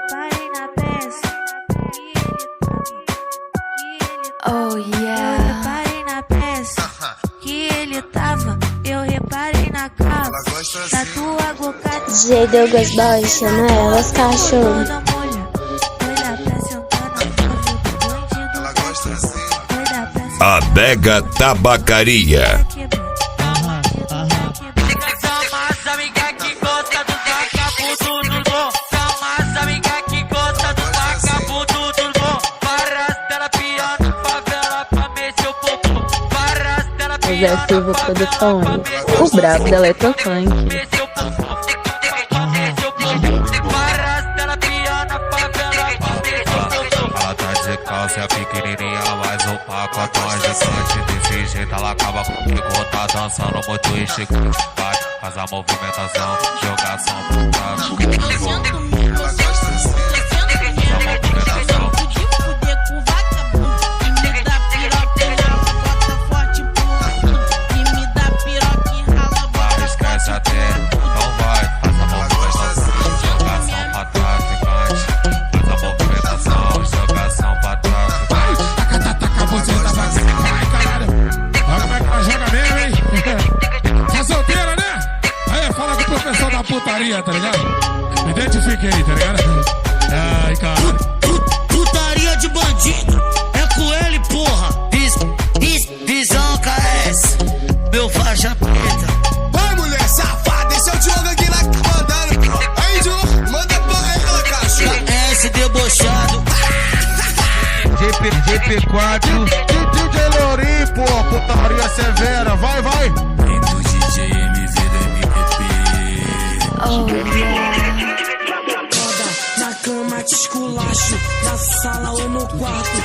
reparei na peça que ele tava. Oh yeah. Eu reparei na peça que ele tava. Eu reparei na capa da tua boca. DJ Douglas Boy chama elas cachorro. Toda molha, doida pra sentar na cama do bandido. Ela gosta assim. Doida pra sentar. Adega Tabacaria. Zé Silva Produções, o brabo da Eletrofunk. Ela tá de calça, é pequenininha, mas um pacotão gigante. Desse jeito ela acaba comigo, tá dançando muito esticante. Vai, faz a movimentação, jogação pro braço. Ela gosta assim. Putaria, tá ligado? Identifique aí, tá ligado? Ai, cara. Putaria de bandido, é com ele, porra. Visão KS, meu faixa preta. Vai, mulher safada, esse é o Diogo aqui lá que tá mandando. Aí, Diogo, manda pra ela, cachorro. KS debochado. GP4, DJ Lourinho, pô, putaria severa, vai, vai. Do DJ MV da MPP. Oh yeah. Na cama te esculacho, na sala ou no quarto.